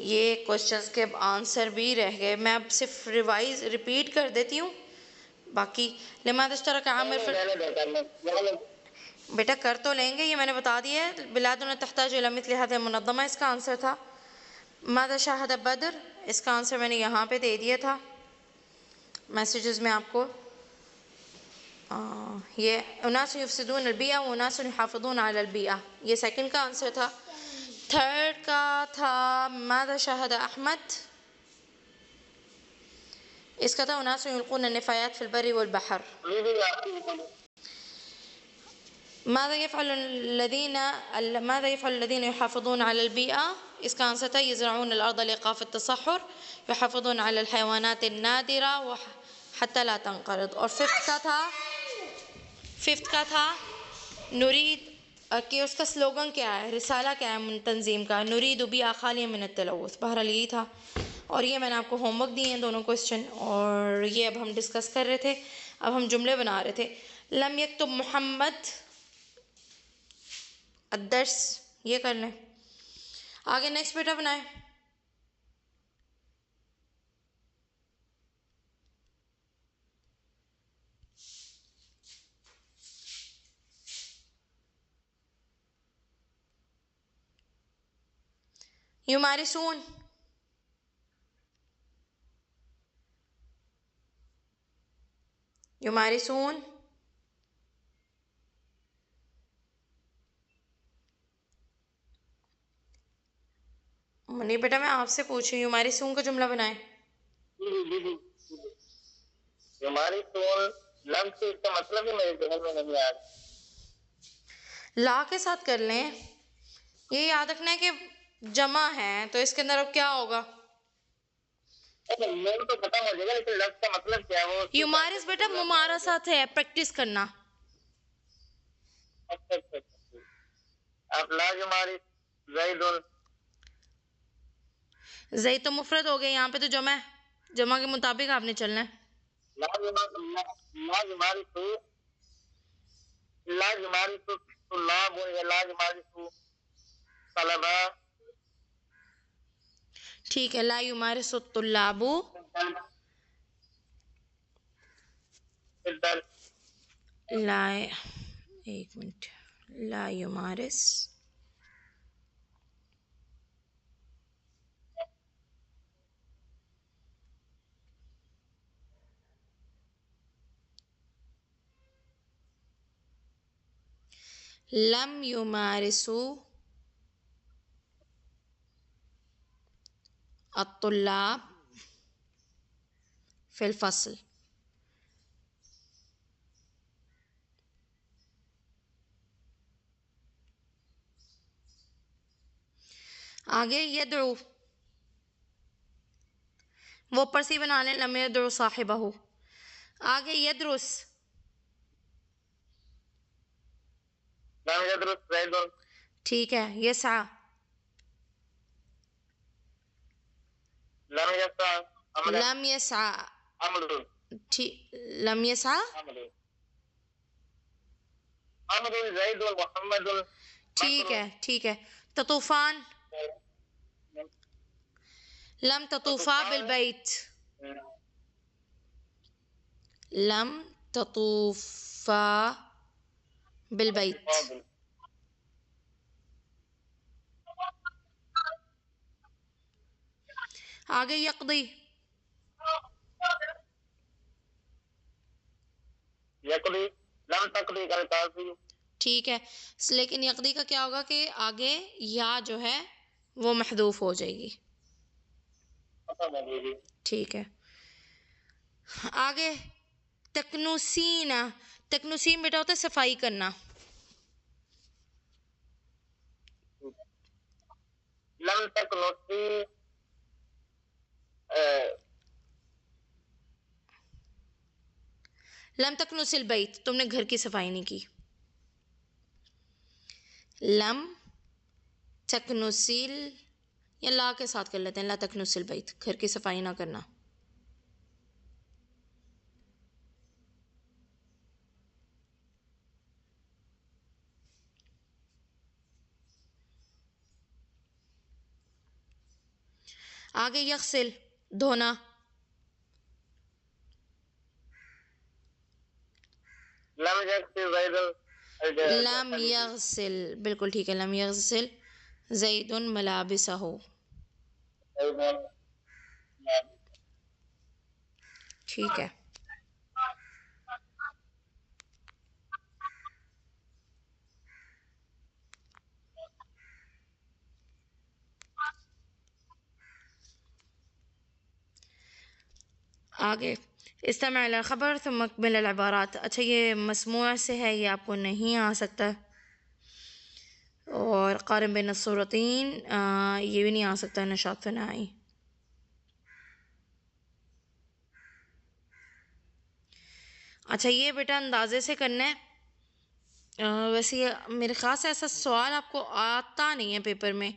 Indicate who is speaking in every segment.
Speaker 1: یہ کوشچنس کے آنسر بھی رہ گئے. میں اب صرف ریپیٹ کر دیتی ہوں باقی. لماذا اشترك عامر بیٹا کر تو لیں گے، یہ میں نے بتا دیا ہے. بلادنا تحتاج الى مثل هذه المنظمة، اس کا آنسر تھا. ماذا شاہد بدر، اس کا آنسر میں نے یہاں پہ دے دیا تھا میسیجز میں آپ کو. یہ اناس یفسدون البیئہ و اناس یحافظون علی البیئہ، یہ سیکنڈ کا آنسر تھا. تھرڈ کا تھا ماذا شاہد احمد، اس کا تھا اناس یلقون النفایات فی البر والبحر. ماذا يفعل الذين يحافظون على البيئة، اس کا آنسر تھا يزرعون الأرض لإيقاف التصحر، يحافظون على الحيوانات النادرة حتى لا تنقرض. اور ففتھ کا تھا نرید، کہ اس کا سلوگن کیا ہے، رسالہ کیا ہے تنظیم کا، نرید بيئة خالية من التلوث. بہرحال یہی تھا. اور یہ میں نے آپ کو ہوم ورک دیے ہیں دونوں کوسچن، اور یہ اب ہم ڈسکس کر رہے تھے، اب ہم جملے بنا رہے تھے. لم یکتب محمد الدرس، یہ کر لیں. آگے نیکسٹ بیٹا بنائیں. یمارسون، یمارسون، نہیں بیٹا میں آپ سے پوچھ رہی ہوں، یمارسون کا جملہ بنائیں.
Speaker 2: یمارسون لم سے اس کا مطلب ہی میرے ذہن میں نہیں آ رہا.
Speaker 1: لا کے ساتھ کر لیں. یہ یاد رکھنا ہے کہ جمع ہے تو اس کے اندر اب کیا ہوگا،
Speaker 2: میرے تو پتا ہو جائے گا، لیکن لفظ کا مطلب کیا ہے وہ.
Speaker 1: یمارس بیٹا ممارسات ہے، پریکٹس کرنا.
Speaker 2: اچھا اچھا اچھا. آپ لا یمارس زید،
Speaker 1: زید تو مفرد ہو گئے، یہاں پہ تو جمع ہے، جمع کے مطابق آپ نے چلنا ہے.
Speaker 2: لا یمارس طلاب یا لا یمارس طلبا.
Speaker 1: ٹھیک ہے، لا یمارس الطلاب، لا، ایک منٹ، لا یمارس لم یمارسوا الطلاب فی الفصل. آگے یدعو، وہ پرسی بنا لیں، لم یدعو صاحبہ. آگے یدرس،
Speaker 2: لم یدرس زید،
Speaker 1: ٹھیک ہے. یسعى،
Speaker 2: لم یسع عمر،
Speaker 1: لم یسعى،
Speaker 2: عمر،
Speaker 1: لم یسعى،
Speaker 2: عمر زید محمد.
Speaker 1: ٹھیک ہے ٹھیک ہے. تطوفان، لم تطوفا بالبیت، لم تطوفا بالبیت. آگے یقضی،
Speaker 2: یقضی لم تقضی القاضی.
Speaker 1: ٹھیک ہے، لیکن یقضی کا کیا ہوگا کہ آگے یا جو ہے وہ محذوف ہو جائے گی. ٹھیک ہے. آگے تکنوسین، تکنوسین بیٹا ہوتا ہے صفائی کرنا.
Speaker 2: لم تکنسی
Speaker 1: لم تکنس البیت، تم نے گھر کی صفائی نہیں کی. لم تکنسل، یا لا کے ساتھ کر لیتے ہیں، لا تکنس البیت، گھر کی صفائی نہ کرنا. آگے یغسل دھونا،
Speaker 2: لم يغسل زيد
Speaker 1: لم یغسل، بالکل ٹھیک ہے، لم یغسل زید ملابسہ، ٹھیک ہے۔ آگے استمع الی الخبر ثم اکمل العبارات، اچھا یہ مسموع سے ہے، یہ آپ کو نہیں آ سکتا، اور قارن بین الصورتین یہ بھی نہیں آ سکتا، نشاط ثنائی۔ اچھا یہ بیٹا اندازے سے کرنا ہے، ویسے یہ میرے خیال سے ایسا سوال آپ کو آتا نہیں ہے پیپر میں،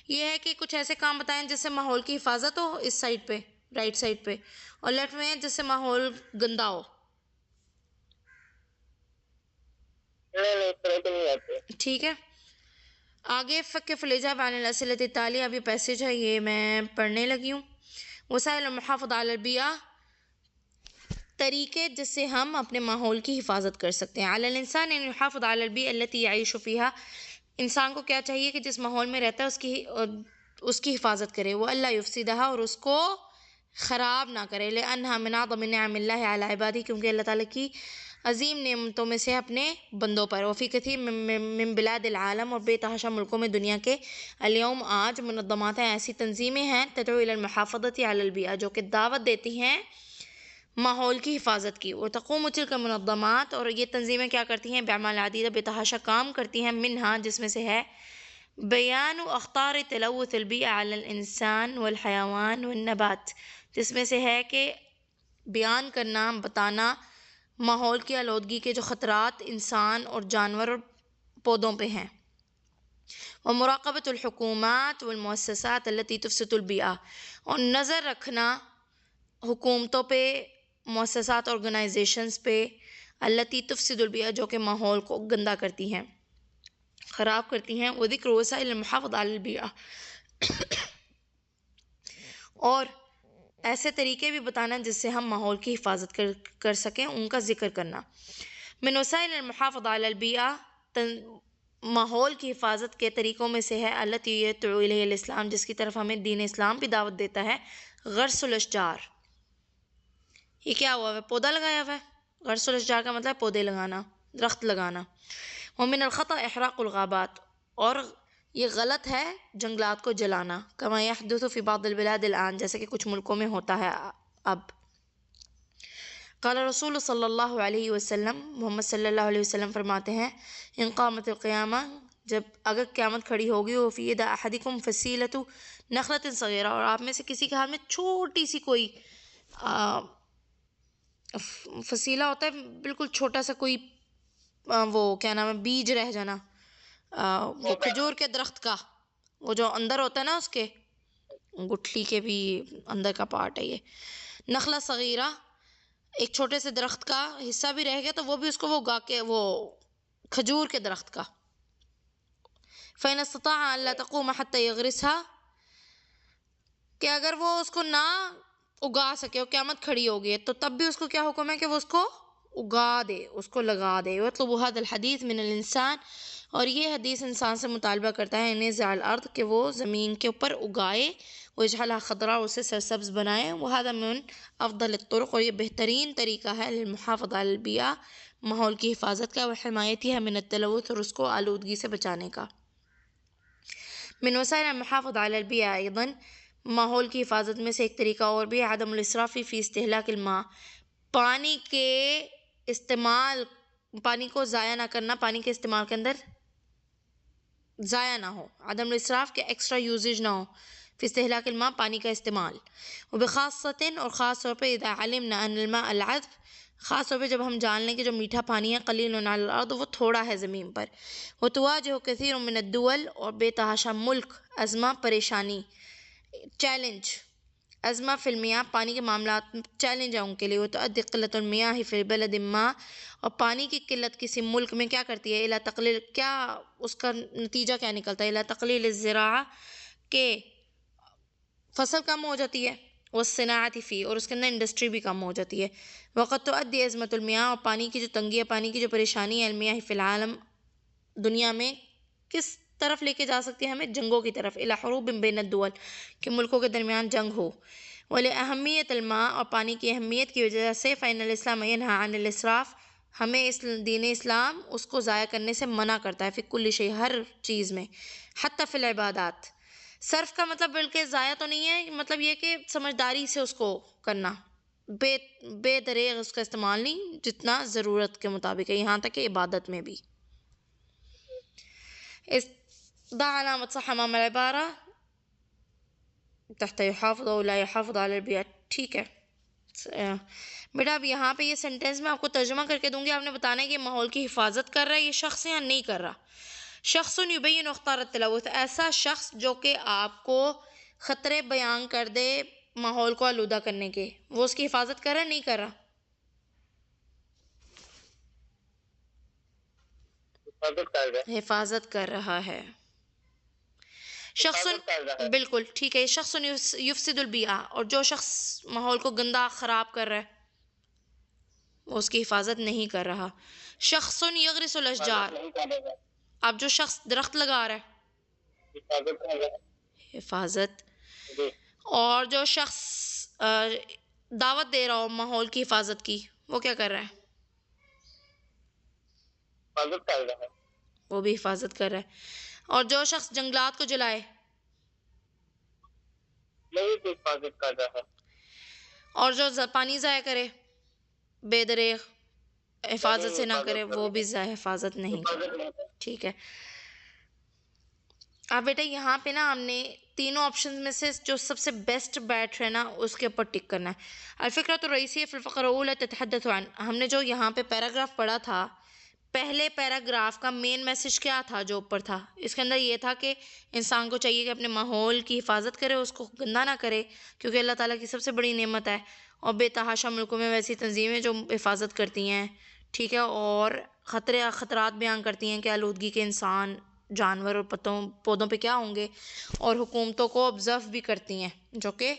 Speaker 1: یہ ہے کہ کچھ ایسے کام بتائیں جس سے ماحول کی حفاظت ہو اس سائڈ پہ، رائٹ سائڈ پہ، اور لیفٹ میں جس سے ماحول گندا ہو،
Speaker 2: نہیں اس طرح کے نہیں آتے۔
Speaker 1: ٹھیک ہے۔ آگے فکف الاجابہ عن الاسئلۃ التالیہ، اب یہ پیسج ہے، یہ میں پڑھنے لگی ہوں۔ وسائل المحافظہ علی البیئہ، طریقے جس سے ہم اپنے ماحول کی حفاظت کر سکتے ہیں۔ علی الانسان ان یحافظ علی البیئہ التی یعیش فیہا، انسان کو کیا چاہیے کہ جس ماحول میں رہتا ہے اس کی حفاظت کرے، وہ اللہ یفسدہا، اور اس کو خراب نہ کرے، لأنہا من اعظم نعم اللہ علی عبادہ، کیونکہ اللہ تعالیٰ کی عظیم نعمتوں میں سے اپنے بندوں پر، وفی کثیر من بلاد العالم، اور بے تحاشا ملکوں میں دنیا کے، اليوم آج منظمات ہیں، ایسی تنظیمیں ہیں، تدعو الی المحافظۃ علی البیئہ، جو کہ دعوت دیتی ہیں ماحول کی حفاظت کی، اور تقوم تلک المنظمات، اور یہ تنظیمیں کیا کرتی ہیں، باعمال عدیدہ، بے تحاشا کام کرتی ہیں، منہا جس میں سے ہے بیان اخطار تلوث البیئہ علی الانسان والحیوان والنبات، جس میں سے ہے کہ بیان کرنا، بتانا ماحول کی آلودگی کے جو خطرات انسان اور جانور اور پودوں پہ ہیں، ومراقبۃ الحکومات والمؤسسات التي تفسد البیئہ، اور نظر رکھنا حکومتوں پہ، مؤسسات، آرگنائزیشنز پہ، التي تفسد البیئہ، جو کہ ماحول کو گندا کرتی ہیں، خراب کرتی ہیں، وذکر وسائل المحافظہ علی البیئہ، اور ایسے طریقے بھی بتانا جس سے ہم ماحول کی حفاظت کر سکیں، ان کا ذکر کرنا۔ من وسائل المحافظہ علی البیئہ، ماحول کی حفاظت کے طریقوں میں سے ہے التی یدعو الیہ الاسلام، جس کی طرف ہمیں دین اسلام بھی دعوت دیتا ہے، غرس الاشجار، یہ کیا ہوا ہے، پودا لگایا ہوا ہے، غرس الاشجار کا مطلب پودے لگانا، درخت لگانا۔ ومن الخطأ احراق الغابات، اور یہ غلط ہے جنگلات کو جلانا، کما یحدث فی بعض البلاد الآن، جیسے کہ کچھ ملکوں میں ہوتا ہے اب۔ قال رسول صلی اللہ علیہ وسلم، محمد صلی اللہ علیہ وسلم فرماتے ہیں، ان قامت القیامہ، جب اگر قیامت کھڑی ہوگی، وفی ید احدکم فصیلۃ نخلۃ صغیرہ، اور آپ میں سے کسی کے ہاتھ میں چھوٹی سی کوئی فصیلہ ہوتا ہے بالکل چھوٹا سا کوئی وہ کیا نام ہے، بیج رہ جانا، وہ کھجور کے درخت کا، وہ جو اندر ہوتا ہے نا اس کے گٹھلی کے بھی اندر کا پارٹ ہے یہ، نخلہ صغیرہ، ایک چھوٹے سے درخت کا حصہ بھی رہ گیا تو وہ بھی اس کو وہ اگا کے، وہ کھجور کے درخت کا، فَإِنْ اسْتَطَاعَ أَلَّا تَقُومَ حَتَّى يَغْرِسْهَا، کہ اگر وہ اس کو نہ اگا سکے اور قیامت کھڑی ہو گئی تو تب بھی اس کو کیا حکم ہے کہ وہ اس کو اگا دے، اس کو لگا دے۔ وَيَطْلُبُ هَذَا الْحَدِيث مِنَ الْإِنسان، اور یہ حدیث انسان سے مطالبہ کرتا ہے، نزع الارض، کہ وہ زمین کے اوپر اگائے، وَيَجْعَلْهَا خَضْرَاء، اسے سرسبز بنائے، وَهَذَا مِنْ أَفْضَلِ الطُّرُقِ، اور یہ بہترین طریقہ ہے للمحافظة علی البیئہ، ماحول کی حفاظت کا، وحمایتها من التلوث، اور اس کو آلودگی سے بچانے کا۔ من وسائل المحافظة علی البیئہ ایضاً، ماحول کی حفاظت میں سے ایک طریقہ اور بھی ہے، عدم الاسراف فی استہلاک الماء، پانی کے استعمال، پانی کو ضائع نہ کرنا، پانی کے استعمال کے اندر ضائع نہ ہو، عدم الاسراف کے ایکسٹرا یوزیج نہ ہو، فی استہلاک الماء، پانی کا استعمال، وبخاصۃ، اور خاص طور پہ اذا علمنا ان الماء العذب، خاص طور پہ جب ہم جان لیں کہ جو میٹھا پانی ہے، قلیل علی الارض، وہ تھوڑا ہے زمین پر، وتواجہ کثیر من الدول، اور بے تحاشا ملک، ازمہ، پریشانی، چیلنج، ازمہ فی المیاہ، پانی کے معاملات چیلنج ہے ان کے لیے، وتؤدی قلۃ المیاہ فی بلد ما، اور پانی کی قلت کسی ملک میں کیا کرتی ہے، الی تقلیل، کیا اس کا نتیجہ کیا نکلتا ہے، الی تقلیل الزراعہ، کہ فصل کم ہو جاتی ہے، والصناعۃ فی، اور اس کے اندر انڈسٹری بھی کم ہو جاتی ہے، وقت تؤدی ازمۃ المياه، اور پانی کی جو تنگی ہے، پانی کی جو پریشانی ہے، المياه فی العالم، دنیا میں کس طرف لے کے جا سکتی ہے ہمیں؟ جنگوں کی طرف، الی حروب بین الدول، کہ ملکوں کے درمیان جنگ ہو، ولاہمیت الماء، اور پانی کی اہمیت کی وجہ سے، فإن الاسلام ینہی عن الاسراف، ہمیں اس دین اسلام اس کو ضائع کرنے سے منع کرتا ہے، فی کل شیء، ہر چیز میں، حتی فی العبادات، صرف کا مطلب بلکہ ضائع تو نہیں ہے، مطلب یہ کہ سمجھداری سے اس کو کرنا، بے دریغ اس کا استعمال نہیں، جتنا ضرورت کے مطابق ہے، یہاں تک کہ عبادت میں بھی. ضع علامة صح امام العبارة تحت يحافظ او لا يحافظ على البيئة. ٹھیک ہے بیٹا، اب یہاں پہ یہ سینٹینس میں آپ کو ترجمہ کر کے دوں گی، آپ نے بتانا ہے کہ ماحول کی حفاظت کر رہا ہے یہ شخص یا نہیں کر رہا. شخص یبین اخطار التلوث، ایسا شخص جو کہ آپ کو خطرے بیان کر دے ماحول کو آلودہ کرنے کے، وہ اس کی حفاظت کر رہا ہے نہیں کر رہا؟ حفاظت کر رہا ہے. شخص، بالکل ٹھیک ہے، شخص یفسد البیئہ، اور جو شخص ماحول کو گندا خراب کر رہا ہے وہ اس کی حفاظت نہیں کر رہا. شخص یغرس الاشجار، اب جو شخص درخت لگا رہا ہے حفاظت، اور جو شخص دعوت دے رہا ہو ماحول کی حفاظت کی، وہ کیا کر رہا ہے؟ وہ بھی حفاظت کر رہا ہے. اور جو شخص جنگلات کو جلائے،
Speaker 2: حفاظت کر رہا ہے.
Speaker 1: اور جو پانی ضائع کرے بے دریغ، حفاظت سے نہ کرے، وہ بھی حفاظت نہیں کرے. ٹھیک ہے. اب بیٹا یہاں پہ نا ہم نے تینوں آپشن میں سے جو سب سے بیسٹ بیٹھ ہے نا اس کے اوپر ٹک کرنا ہے. الفکرۃ الرئیسیہ فی الفقرۃ الاولی تتحدث عن، ہم نے جو یہاں پہ پیراگراف پڑھا تھا، پہلے پیراگراف کا مین میسج کیا تھا جو اوپر تھا؟ اس کے اندر یہ تھا کہ انسان کو چاہیے کہ اپنے ماحول کی حفاظت کرے، اس کو گندا نہ کرے، کیونکہ اللہ تعالیٰ کی سب سے بڑی نعمت ہے. اور بے تحاشا ملکوں میں ویسی تنظیمیں جو حفاظت کرتی ہیں، ٹھیک ہے، اور خطرات بیان کرتی ہیں کہ آلودگی کے انسان، جانور اور پودوں پہ کیا ہوں گے، اور حکومتوں کو آبزرو بھی کرتی ہیں جو کہ،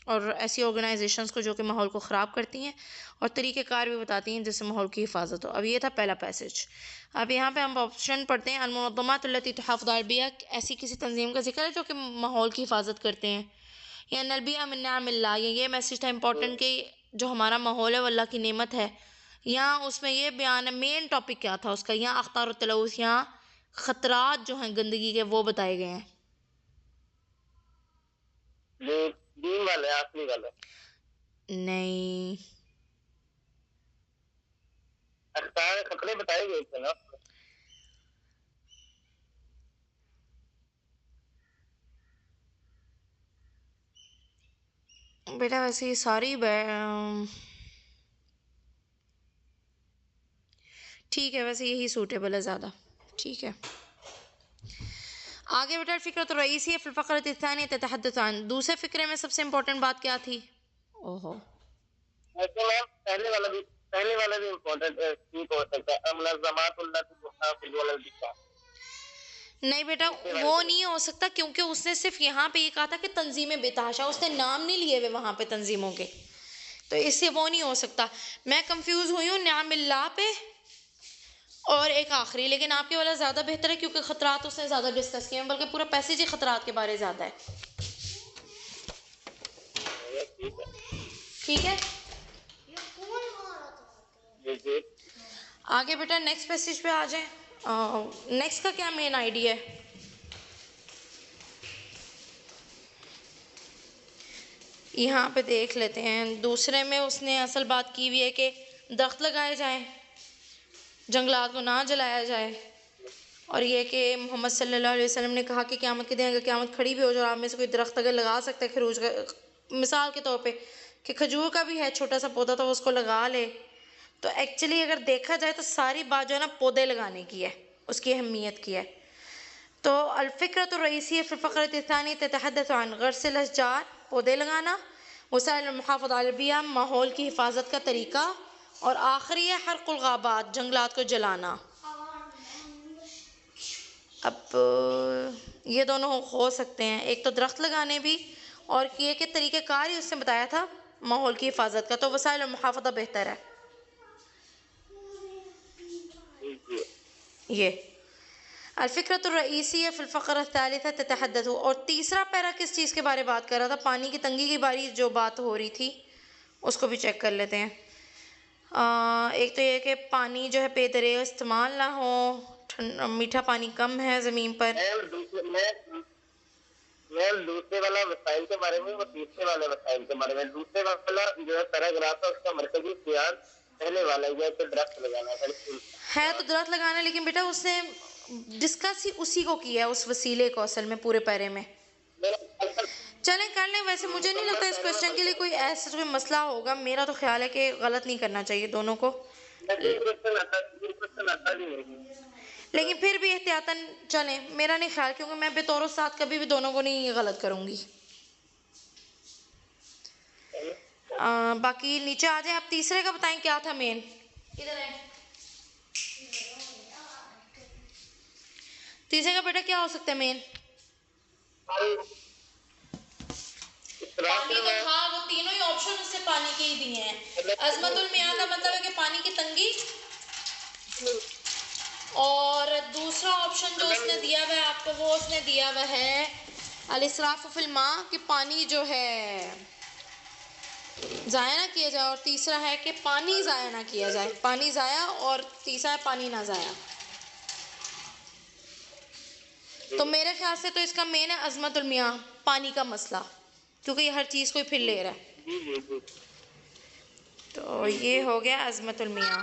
Speaker 1: اور ایسی آرگنائزیشنز کو جو کہ ماحول کو خراب کرتی ہیں، اور طریقہ کار بھی بتاتی ہیں جس سے ماحول کی حفاظت ہو. اب یہ تھا پہلا پیسج. اب یہاں پہ ہم آپشن پڑھتے ہیں. المنظمات التي تحافظ على البيئة، ایسی کسی تنظیم کا ذکر ہے جو کہ ماحول کی حفاظت کرتے ہیں. یا ان البیئة من نعم اللہ، یہ میسج تھا امپورٹنٹ کہ جو ہمارا ماحول ہے وہ اللہ کی نعمت ہے. یہاں اس میں یہ بیان ہے، مین ٹاپک کیا تھا اس کا، یہاں اخطار التلوث، یہاں خطرات جو ہیں گندگی کے وہ بتائے گئے ہیں.
Speaker 2: دین والے آخری والے
Speaker 1: نہیں،
Speaker 2: اخطار خطرے بتائے گئے تھے نا.
Speaker 1: بیٹا ویسے یہ ساری ٹھیک ہے، ویسے یہی سوٹیبل ہے زیادہ. ٹھیک ہے آگے بیٹا. الفکرۃ الرئیسیہ فی الفقرۃ الثانیہ تتحدث عن، دوسرے فقرے میں سب سے امپورٹنٹ بات کیا تھی؟ اوہو
Speaker 2: ایسے میم پہلے والا بھی امپورٹنٹ ٹھیک ہو سکتا ہے. منظمات التي تحافظ على البيئة،
Speaker 1: نہیں بیٹا وہ نہیں ہو سکتا، کیونکہ اس نے صرف یہاں پہ یہ کہا تھا کہ تنظیم بے تحاشا، اس نے نام نہیں لیے ہوئے وہاں پہ تنظیموں کے، تو اس سے وہ نہیں ہو سکتا. میں کنفیوز ہوئی ہوں نعم اللہ پہ اور ایک آخری، لیکن آپ کے والا زیادہ بہتر ہے کیونکہ خطرات اس نے زیادہ ڈسکس کیے ہیں، بلکہ پورا پیسیج ہی خطرات کے بارے زیادہ ہے. ٹھیک ہے آگے بیٹا نیکسٹ پیسیج پہ آ جائیں. نیکسٹ کا کیا مین آئیڈیا ہے؟ یہاں پہ دیکھ لیتے ہیں. دوسرے میں اس نے اصل بات کی ہوئی ہے کہ درخت لگائے جائیں، جنگلات کو نہ جلایا جائے، اور یہ کہ محمد صلی اللہ علیہ وسلم نے کہا کہ قیامت کے دن اگر قیامت کھڑی بھی ہو جائے اور آپ میں سے کوئی درخت اگر لگا سکتا ہے خروج کا، مثال کے طور پہ کہ کھجور کا بھی ہے چھوٹا سا پودا تو وہ اس کو لگا لے. تو ایکچولی اگر دیکھا جائے تو ساری بات جو ہے نا پودے لگانے کی ہے، اس کی اہمیت کی ہے. تو الفکرۃ الرئیسیہ فی الفقرۃ الثانیہ تتحدث عن غرس الاشجار، پودے لگانا، وسائل المحافظۃ علی البیئہ، ماحول کی حفاظت کا طریقہ، اور آخری ہے حرق الغابات، جنگلات کو جلانا. اب یہ دونوں ہو سکتے ہیں، ایک تو درخت لگانے بھی اور یہ کہ طریقہ کار ہی اس نے بتایا تھا ماحول کی حفاظت کا، تو وسائل المحافظہ بہتر ہے
Speaker 2: جی
Speaker 1: یہ۔ الفکرۃ الرئیسیہ فی الفقرۃ الثالثہ تتحدث، اور تیسرا پیرا کس چیز کے بارے بات کر رہا تھا؟ پانی کی تنگی کی باری جو بات ہو رہی تھی اس کو بھی چیک کر لیتے ہیں۔ ایک تو یہ کہ پانی جو ہے بے دریغ استعمال نہ ہو، میٹھا پانی کم ہے زمین پر۔
Speaker 2: میم دوسرے والا وسائل کے بارے میں، وہ تیسرے والے وسائل کے بارے میں، دوسرے والا جو ہے پیراگراف ہے اس کا مرکزی خیال پہلے والا یہ ہے کہ درخت لگانا
Speaker 1: ہے تو درخت لگانا، لیکن بیٹا اس نے ڈسکس ہی اسی کو کیا ہے، اس وسیلے کو اصل میں پورے پیرے میں۔ چلیں کر لیں، ویسے مجھے نہیں لگتا اس کویسچن کے لیے کوئی ایسا کوئی مسئلہ ہوگا، میرا تو خیال ہے کہ غلط نہیں کرنا چاہیے دونوں کو، لیکن پھر بھی احتیاطاً چلیں، میرا نہیں خیال، کیونکہ میں بطور استاد کبھی بھی دونوں کو نہیں غلط کروں گی۔ باقی نیچے آ جائیں، آپ تیسرے کا بتائیں کیا تھا مین، ادھر ہے تیسرے کا بیٹا کیا ہو سکتا ہے مین؟ پانی تو تھا، وہ تینوں ہی آپشن اس سے پانی کے ہی دیے ہیں۔ عظمت المیاں کا مطلب ہے کہ پانی کی تنگی، اور دوسرا آپشن جو اس نے دیا ہوا ہے آپ کو، وہ اس نے دیا ہوا ہے الاسراف فی الماء، کہ پانی جو ہے ضائع نہ کیا جائے، اور تیسرا ہے کہ پانی ضائع نہ کیا جائے، پانی ضائع، اور تیسرا ہے پانی نہ ضائع۔ تو میرے خیال سے تو اس کا مین ہے عظمت المیاں، پانی کا مسئلہ، کیونکہ یہ ہر چیز کو ہی پھر لے رہا ہے۔ تو یہ ہو گیا عظمت المیاں۔